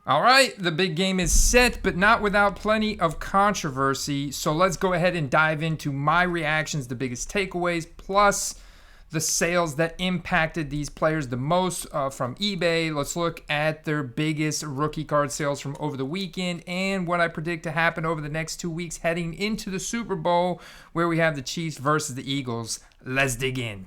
All right, the big game is set, but not without plenty of controversy. So let's go ahead and dive into my reactions, the biggest takeaways, plus the sales that impacted these players the most from eBay. Let's look at their biggest rookie card sales from over the weekend and what I predict to happen over the next 2 weeks heading into the Super Bowl, where we have the Chiefs versus the Eagles. Let's dig in.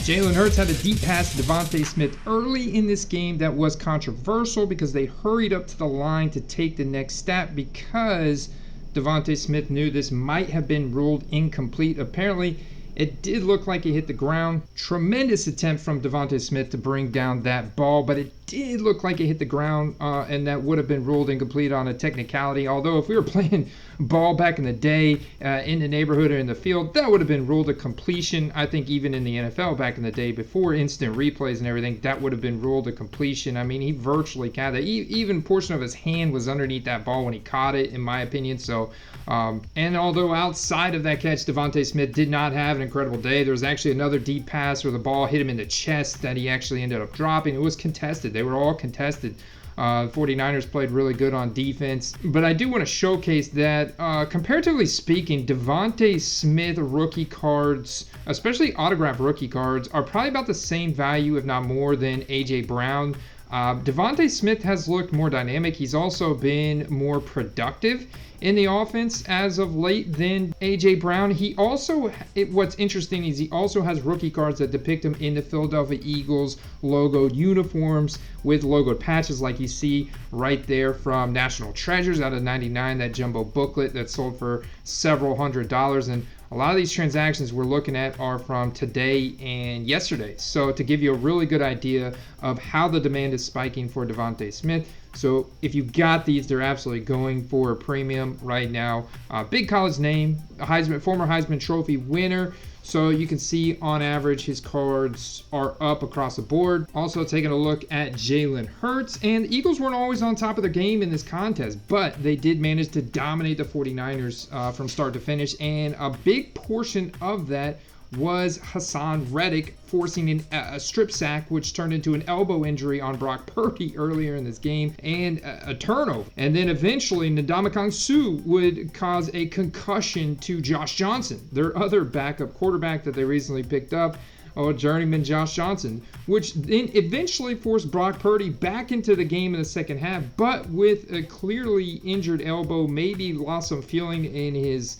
Jalen Hurts had a deep pass to Devontae Smith early in this game that was controversial because they hurried up to the line to take the next step because Devontae Smith knew this might have been ruled incomplete. Apparently, it did look like it hit the ground. Tremendous attempt from Devontae Smith to bring down that ball, but it did look like it hit the ground, and that would have been ruled incomplete on a technicality. Although if we were playing ball back in the day in the neighborhood or in the field, that would have been ruled a completion. I think even in the NFL back in the day, before instant replays and everything, that would have been ruled a completion. I mean, he virtually caught it. Even a portion of his hand was underneath that ball when he caught it, in my opinion. So, and although outside of that catch, Devontae Smith did not have an incredible day. There was actually another deep pass where the ball hit him in the chest that he actually ended up dropping. It was contested. They were all contested. 49ers played really good on defense. But I do want to showcase that, comparatively speaking, Devontae Smith rookie cards, especially autographed rookie cards, are probably about the same value, if not more, than A.J. Brown. Devontae Smith has looked more dynamic. He's also been more productive in the offense as of late than A.J. Brown. He also, what's interesting is he also has rookie cards that depict him in the Philadelphia Eagles logoed uniforms with logoed patches like you see right there from National Treasures out of 99, that jumbo booklet that sold for several $100s. And a lot of these transactions we're looking at are from today and yesterday. So to give you a really good idea of how the demand is spiking for Devontae Smith. So if you got these, they're absolutely going for a premium right now. Big college name, former Heisman Trophy winner. So you can see on average his cards are up across the board. Also taking a look at Jalen Hurts, and the Eagles weren't always on top of their game in this contest, but they did manage to dominate the 49ers from start to finish, and a big portion of that was Hassan Reddick forcing a strip sack, which turned into an elbow injury on Brock Purdy earlier in this game, and a turnover. And then eventually Ndamukong Suh would cause a concussion to Josh Johnson, their other backup quarterback that they recently picked up, journeyman Josh Johnson, which then eventually forced Brock Purdy back into the game in the second half, but with a clearly injured elbow, maybe lost some feeling in his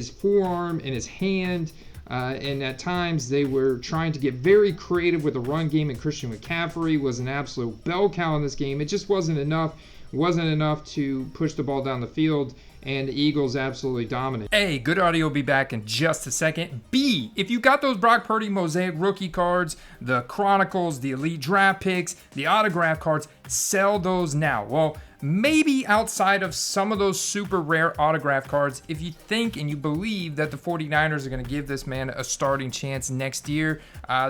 forearm, in his hand. And at times they were trying to get very creative with the run game, and Christian McCaffrey was an absolute bell cow in this game. It just wasn't enough. It wasn't enough to push the ball down the field, and the Eagles absolutely dominate. A, good audio will be back in just a second. B, if you got those Brock Purdy Mosaic rookie cards, the Chronicles, the Elite Draft Picks, the autograph cards, sell those now. Well, maybe outside of some of those super rare autograph cards, if you think and you believe that the 49ers are going to give this man a starting chance next year,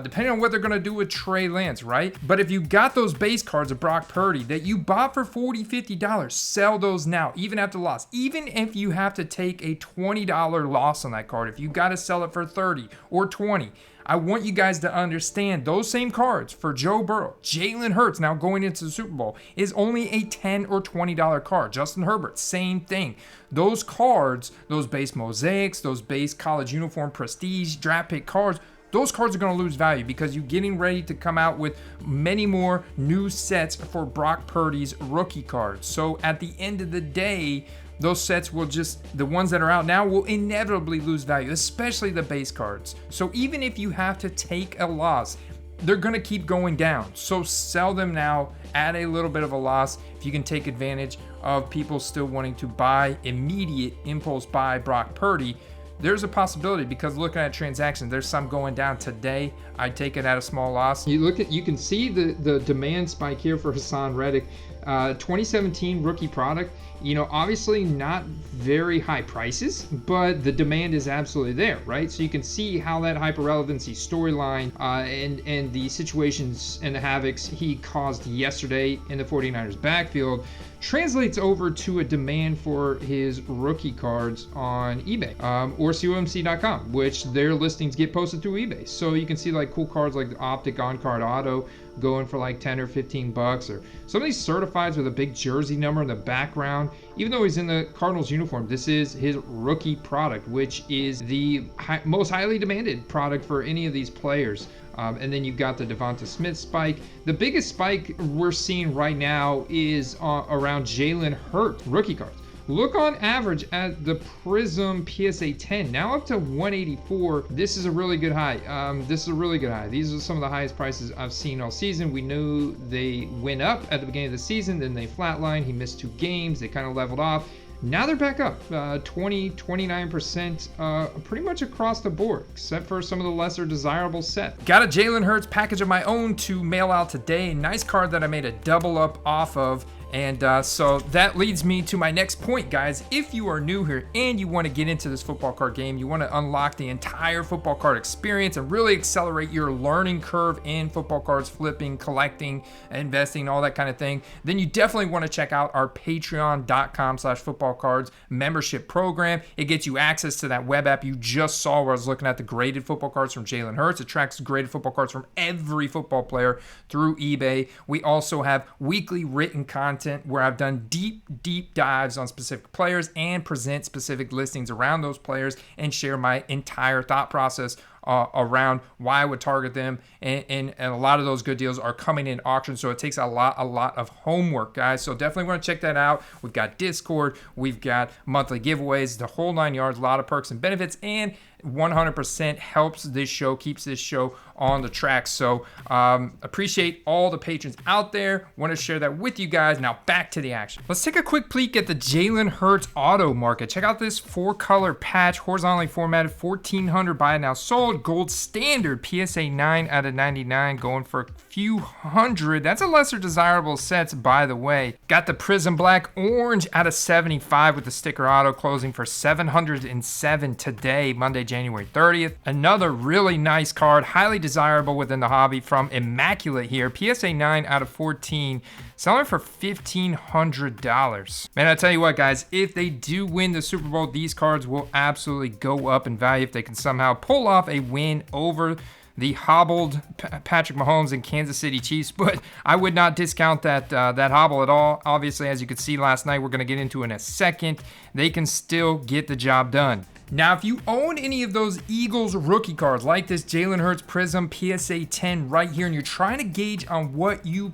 depending on what they're going to do with Trey Lance, right? But if you got those base cards of Brock Purdy that you bought for $40, $50, sell those now, even after loss. Even if you have to take a $20 loss on that card, if you got to sell it for $30 or $20, I want you guys to understand those same cards for Joe Burrow, Jalen Hurts now going into the Super Bowl is only a $10 or $20 card. Justin Herbert, same thing. Those cards, those base mosaics, those base college uniform prestige draft pick cards, those cards are going to lose value because you're getting ready to come out with many more new sets for Brock Purdy's rookie cards. So at the end of the day, those sets will the ones that are out now will inevitably lose value, especially the base cards. So even if you have to take a loss, they're going to keep going down. So sell them now at a little bit of a loss if you can take advantage of people still wanting to buy immediate impulse buy Brock Purdy. There's a possibility because looking at transactions, there's some going down today. I'd take it at a small loss. You can see the demand spike here for Hassan Reddick. 2017 rookie product. You know, obviously not very high prices, but the demand is absolutely there, right? So you can see how that hyper relevancy storyline and the situations and the havocs he caused yesterday in the 49ers backfield translates over to a demand for his rookie cards on eBay or COMC.com, which their listings get posted through eBay. So you can see like cool cards like the Optic on-card auto going for like 10 or 15 bucks, or some of these certifieds with a big jersey number in the background. Even though he's in the Cardinals uniform, this is his rookie product, which is the most highly demanded product for any of these players. And then you've got the Devonta Smith spike. The biggest spike we're seeing right now is around Jalen Hurts rookie cards. Look on average at the Prism PSA 10, now up to 184. This is a really good high. This is a really good high. These are some of the highest prices I've seen all season. We knew they went up at the beginning of the season, then they flatlined. He missed 2 games. They kind of leveled off. Now they're back up 29% pretty much across the board, except for some of the lesser desirable sets. Got a Jalen Hurts package of my own to mail out today. Nice card that I made a double up off of. And so that leads me to my next point, guys. If you are new here and you want to get into this football card game, you want to unlock the entire football card experience and really accelerate your learning curve in football cards, flipping, collecting, investing, all that kind of thing, then you definitely want to check out our patreon.com/footballcards membership program. It gets you access to that web app you just saw where I was looking at the graded football cards from Jalen Hurts. It tracks graded football cards from every football player through eBay. We also have weekly written content where I've done deep dives on specific players and present specific listings around those players and share my entire thought process around why I would target them, and a lot of those good deals are coming in auction, so it takes a lot of homework, guys. So definitely want to check that out. We've got Discord, we've got monthly giveaways, the whole 9 yards, a lot of perks and benefits, and 100% helps this show, keeps this show on the track. So appreciate all the patrons out there. Want to share that with you guys. Now back to the action. Let's take a quick peek at the Jalen Hurts auto market. Check out this 4-color patch, horizontally formatted, 1,400 buy it now sold. Gold standard PSA 9 out of 99, going for a few hundred. That's a lesser desirable sets, by the way. Got the Prism Black Orange out of 75 with the sticker auto, closing for 707 today, Monday, January 30th. Another really nice card, highly desirable within the hobby, from Immaculate here. PSA 9 out of 14, selling for $1,500. Man, I tell you what, guys, if they do win the Super Bowl, these cards will absolutely go up in value if they can somehow pull off a win over the hobbled Patrick Mahomes and Kansas City Chiefs, but I would not discount that hobble at all. Obviously, as you could see last night, we're going to get into in a second, they can still get the job done. Now, if you own any of those Eagles rookie cards, like this Jalen Hurts Prism PSA 10 right here, and you're trying to gauge on what you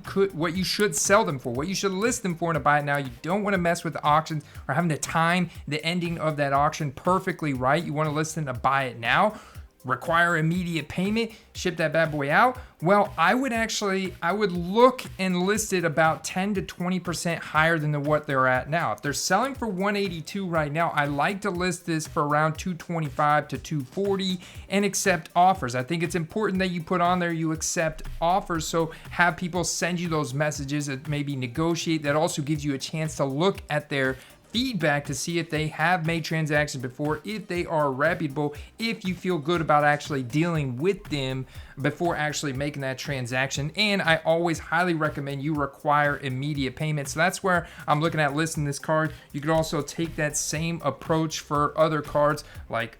should sell them for, what you should list them for, and to buy it now, you don't want to mess with the auctions or having to time the ending of that auction perfectly right. You want to list them to buy it now, require immediate payment, ship that bad boy out. Well, I would look and list it about 10 to 20% higher than what they're at now. If they're selling for 182 right now, I like to list this for around 225 to 240 and accept offers. I think it's important that you put on there you accept offers, so have people send you those messages that maybe negotiate. That also gives you a chance to look at their feedback to see if they have made transactions before, if they are reputable, if you feel good about actually dealing with them before actually making that transaction. And I always highly recommend you require immediate payment. So that's where I'm looking at listing this card. You could also take that same approach for other cards like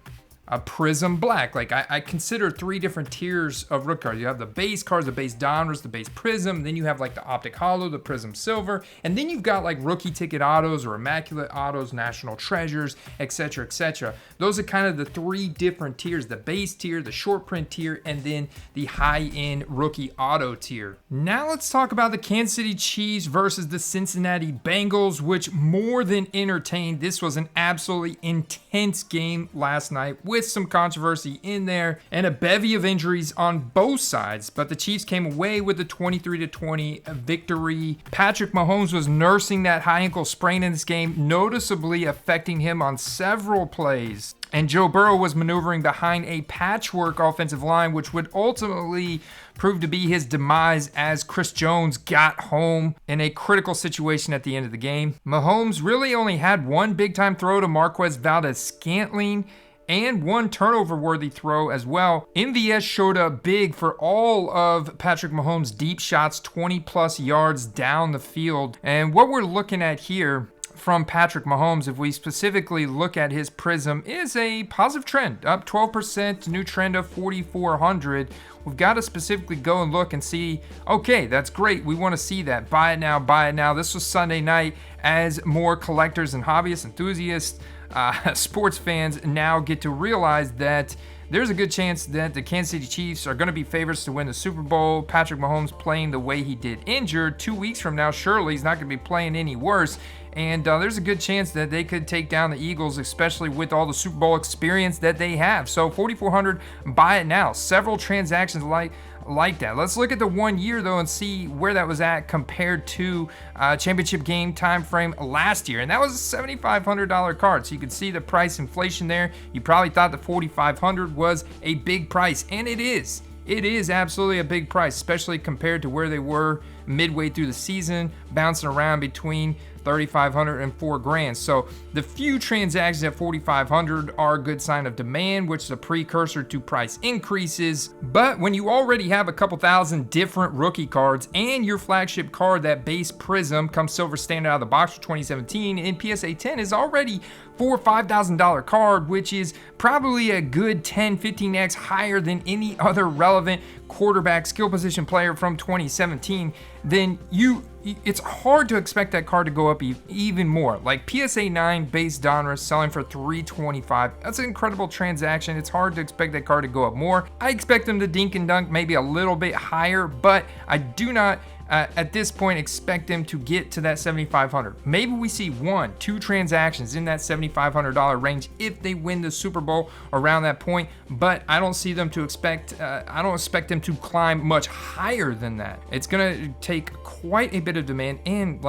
a Prism Black. Like I consider 3 different tiers of rook cards. You have the base cards, the base Donruss, the base Prism, then you have like the Optic Hollow, the Prism Silver, and then you've got like rookie ticket autos or immaculate autos, national treasures, etc., etc. Those are kind of the 3 different tiers: the base tier, the short print tier, and then the high-end rookie auto tier. Now let's talk about the Kansas City Chiefs versus the Cincinnati Bengals, which more than entertained. This was an absolutely intense game last night with with some controversy in there and a bevy of injuries on both sides. But the Chiefs came away with a 23-20 victory. Patrick Mahomes was nursing that high ankle sprain in this game, noticeably affecting him on several plays. And Joe Burrow was maneuvering behind a patchwork offensive line, which would ultimately prove to be his demise as Chris Jones got home in a critical situation at the end of the game. Mahomes really only had one big-time throw to Marquez Valdes-Scantling and one turnover-worthy throw as well. MVS showed up big for all of Patrick Mahomes' deep shots, 20-plus yards down the field. And what we're looking at here from Patrick Mahomes, if we specifically look at his prism, is a positive trend, up 12%, new trend of 4,400. We've got to specifically go and look and see, okay, that's great. We want to see that. Buy it now, buy it now. This was Sunday night as more collectors and hobbyists, enthusiasts, sports fans now get to realize that there's a good chance that the Kansas City Chiefs are going to be favorites to win the Super Bowl. Patrick Mahomes playing the way he did injured. 2 weeks from now, surely he's not going to be playing any worse. And there's a good chance that they could take down the Eagles, especially with all the Super Bowl experience that they have. So 4,400, buy it now. Several transactions like that. Let's look at the 1 year though and see where that was at compared to championship game time frame last year, and that was a $7,500 card. So you can see the price inflation there. You probably thought the 4,500 was a big price, and it is. It is absolutely a big price, especially compared to where they were midway through the season, bouncing around between 3,500 and $4,000. So the few transactions at 4,500 are a good sign of demand, which is a precursor to price increases. But when you already have a couple thousand different rookie cards and your flagship card, that base Prism comes silver standard out of the box for 2017 in PSA 10 is already $4,000 or $5,000 card, which is probably a good 10-15x higher than any other relevant quarterback skill position player from 2017, then it's hard to expect that card to go up even more. Like PSA 9 base Donruss selling for $325. That's an incredible transaction. It's hard to expect that card to go up more. I expect them to dink and dunk maybe a little bit higher, but I do not at this point expect them to get to that 7,500. Maybe we see 1-2 transactions in that $7,500 range if they win the Super Bowl around that point, but I don't see them to I don't expect them to climb much higher than that. It's gonna take quite a bit of demand and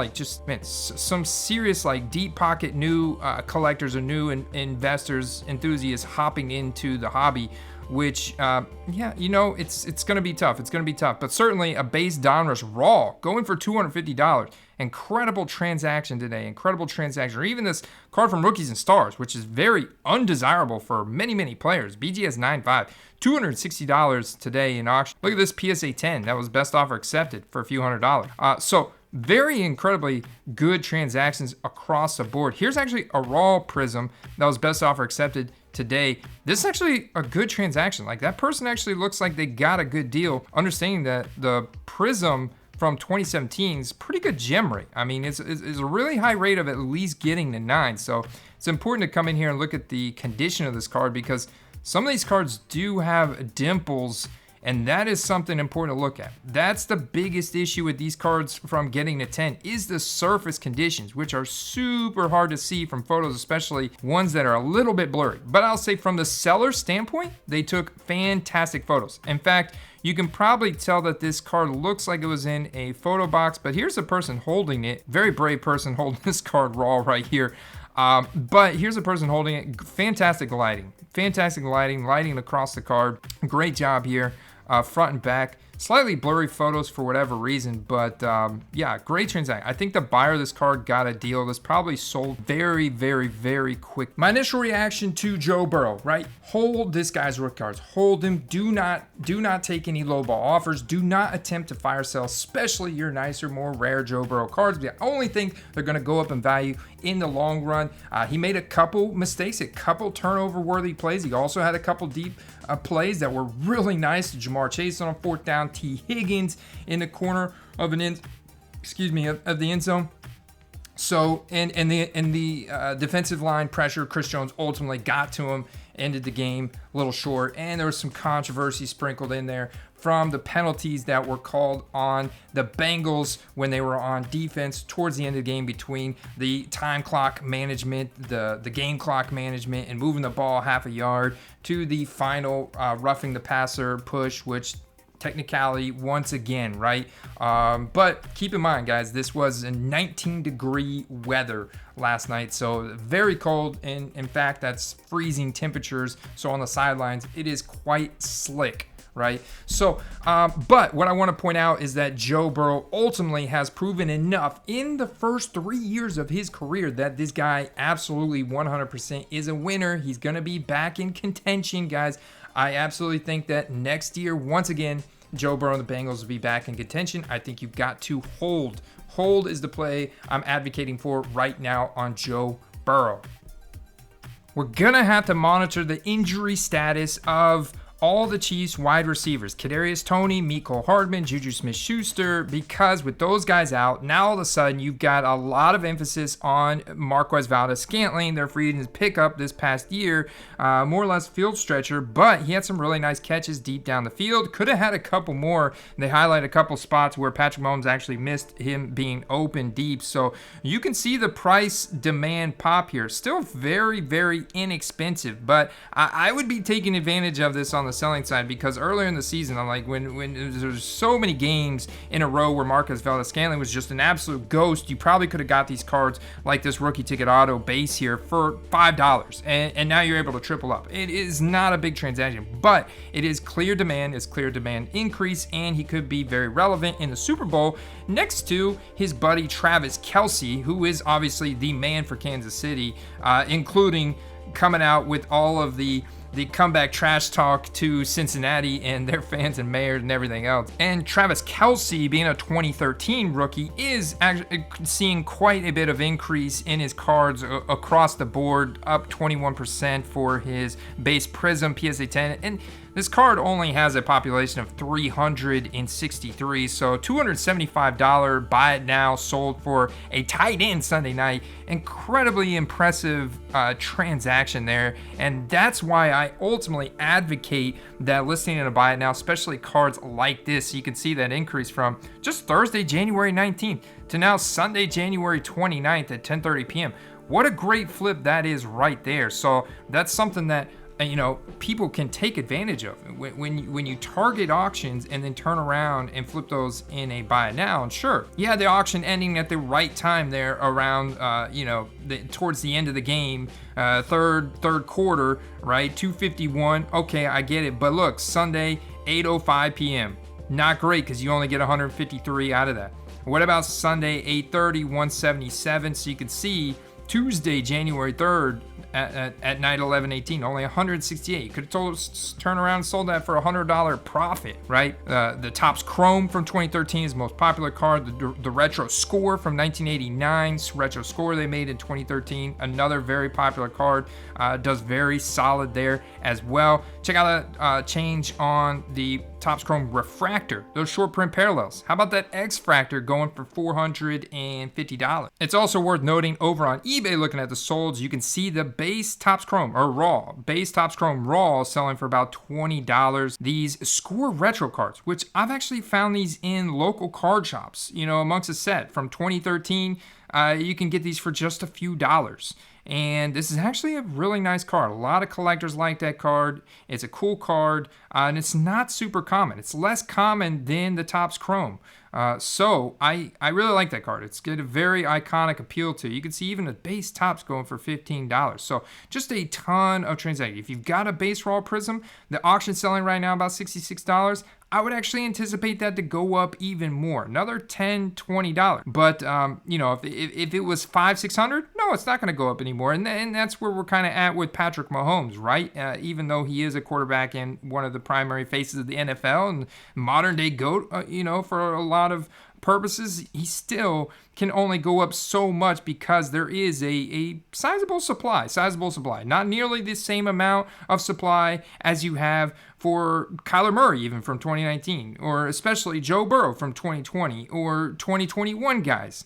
some serious deep pocket new collectors or new investors, enthusiasts hopping into the hobby, which, it's going to be tough. It's going to be tough. But certainly a base Donruss raw going for $250. Incredible transaction today. Incredible transaction. Or even this card from Rookies and Stars, which is very undesirable for many, many players. BGS 9.5, $260 today in auction. Look at this PSA 10. That was best offer accepted for a few $100. So very incredibly good transactions across the board. Here's actually a raw Prism that was best offer accepted today. This is actually a good transaction. Like, that person actually looks like they got a good deal, understanding that the Prism from 2017 is pretty good gem rate. I mean, it's a really high rate of at least getting to 9. So it's important to come in here and look at the condition of this card, because some of these cards do have dimples, and that is something important to look at. That's the biggest issue with these cards from getting to 10 is the surface conditions, which are super hard to see from photos, especially ones that are a little bit blurry. But I'll say from the seller standpoint, they took fantastic photos. In fact, you can probably tell that this card looks like it was in a photo box, but here's a person holding it. Very brave person holding this card raw right here. But here's a person holding it. Fantastic lighting across the card. Great job here. Front and back, slightly blurry photos for whatever reason, but yeah, great transaction. I think the buyer of this card got a deal. This probably sold very, very, very quick. My initial reaction to Joe Burrow, right? Hold this guy's rookie cards. Hold him. Do not take any lowball offers. Do not attempt to fire sell, especially your nicer, more rare Joe Burrow cards. I only think they're going to go up in value in the long run. He made a couple mistakes, a couple turnover-worthy plays. He also had a couple deep plays that were really nice. Jamar Chase on a 4th down, T. Higgins in the corner of the end zone. So, and the defensive line pressure, Chris Jones ultimately got to him, ended the game a little short, and there was some controversy sprinkled in there from the penalties that were called on the Bengals when they were on defense towards the end of the game, between the time clock management, the game clock management, and moving the ball half a yard to the final roughing the passer push, which technicality once again, right? But keep in mind, guys, this was a 19-degree weather last night, so very cold, and in fact, that's freezing temperatures. So on the sidelines, it is quite slick, right? So, but what I want to point out is that Joe Burrow ultimately has proven enough in the first 3 years of his career that this guy absolutely 100% is a winner. He's going to be back in contention, guys. I absolutely think that next year, once again, Joe Burrow and the Bengals will be back in contention. I think you've got to hold. Hold is the play I'm advocating for right now on Joe Burrow. We're going to have to monitor the injury status of all the Chiefs wide receivers, Kadarius Toney, Mecole Hardman, Juju Smith-Schuster, because with those guys out, now all of a sudden you've got a lot of emphasis on Marquez Valdes-Scantling, their free agent pickup this past year, more or less field stretcher, but he had some really nice catches deep down the field. Could have had a couple more. They highlight a couple spots where Patrick Mahomes actually missed him being open deep. So you can see the price demand pop here. Still very, very inexpensive, but I would be taking advantage of this on the selling side, because earlier in the season, I'm like, when there's so many games in a row where Marquez Valdes-Scantling was just an absolute ghost, you probably could have got these cards like this rookie ticket auto base here for $5, and now you're able to triple up. It is not a big transaction, but it is clear demand. It's clear demand increase, and he could be very relevant in the Super Bowl next to his buddy Travis Kelce, who is obviously the man for Kansas City, including coming out with all of the comeback trash talk to Cincinnati and their fans and mayors and everything else. And Travis Kelce, being a 2013 rookie, is actually seeing quite a bit of increase in his cards across the board, up 21% for his base Prism PSA 10. And this card only has a population of 363, so $275 buy it now, sold for a tight end Sunday night. Incredibly impressive transaction there, and that's why I ultimately advocate that listing and a buy it now, especially cards like this. You can see that increase from just Thursday, January 19th to now Sunday, January 29th at 10:30 p.m. What a great flip that is right there. So that's something that people can take advantage of when you target auctions and then turn around and flip those in a buy it now. And sure, yeah, the auction ending at the right time there around towards the end of the game, third quarter, right? 251. Okay, I get it. But look, Sunday 8:05 p.m. Not great, because you only get 153 out of that. What about Sunday 8:30, 177? So you can see Tuesday, January 3rd at night 11:18, only 168. You could have turned around and sold that for a $100 profit, right? The Topps Chrome from 2013 is the most popular card. The Retro Score from 1989, Retro Score they made in 2013, another very popular card, does very solid there as well. Check out that change on the Topps Chrome Refractor, those short print parallels. How about that X-Fractor going for $450? It's also worth noting over on eBay, looking at the solds, you can see the base Topps Chrome, or raw, base Topps Chrome raw selling for about $20. These Score Retro cards, which I've actually found these in local card shops, amongst a set from 2013, you can get these for just a few dollars. And this is actually a really nice card. A lot of collectors like that card. It's a cool card, and it's not super common. It's less common than the Topps Chrome. So I really like that card. It's got a very iconic appeal to it. You can see even the base Topps going for $15. So just a ton of transactions. If you've got a base raw Prism, the auction selling right now about $66. I would actually anticipate that to go up even more, another $10, $20. But if it was $500-$600, no, it's not going to go up anymore. And that's where we're kind of at with Patrick Mahomes, right? Even though he is a quarterback and one of the primary faces of the NFL and modern day GOAT, for a lot of purposes, he still can only go up so much because there is a sizable supply. Not nearly the same amount of supply as you have for Kyler Murray, even from 2019, or especially Joe Burrow from 2020, or 2021 guys,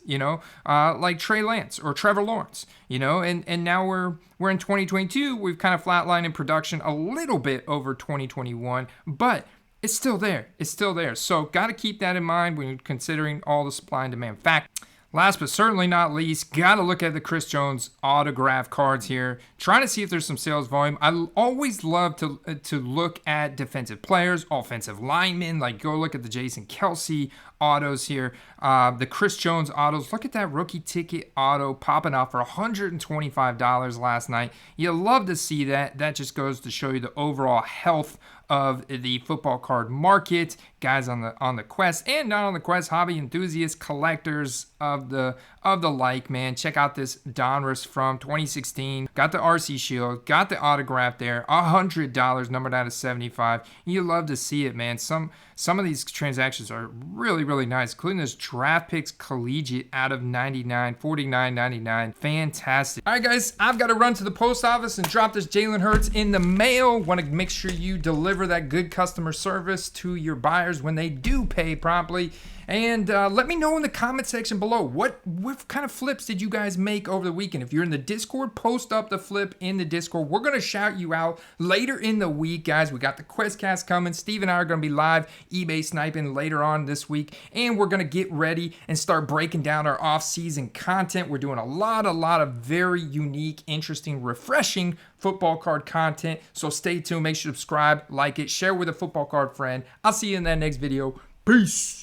like Trey Lance or Trevor Lawrence, and now we're in 2022. We've kind of flatlined in production a little bit over 2021, but it's still there. So got to keep that in mind when you're considering all the supply and demand. In fact, Last but certainly not least, gotta look at the Chris Jones autograph cards here. Trying to see if there's some sales volume. I always love to look at defensive players, offensive linemen. Like go look at the Jason Kelsey autos here. The Chris Jones autos. Look at that rookie ticket auto popping off for $125 last night. You love to see that. That just goes to show you the overall health of the football card market. Guys on the quest and not on the quest, hobby enthusiasts, collectors of the like, man. Check out this Donruss from 2016. Got the RC Shield, got the autograph there, $100 numbered out of 75. You love to see it, man. Some of these transactions are really, really nice, including this draft picks collegiate out of 99, $49.99. Fantastic. All right, guys, I've got to run to the post office and drop this Jalen Hurts in the mail. Want to make sure you deliver that good customer service to your buyers when they do pay promptly. And let me know in the comment section below, what kind of flips did you guys make over the weekend? If you're in the Discord, post up the flip in the Discord. We're going to shout you out later in the week, guys. We got the Questcast coming. Steve and I are going to be live eBay sniping later on this week. And we're going to get ready and start breaking down our off-season content. We're doing a lot of very unique, interesting, refreshing football card content. So stay tuned. Make sure to subscribe, like it, share with a football card friend. I'll see you in that next video. Peace.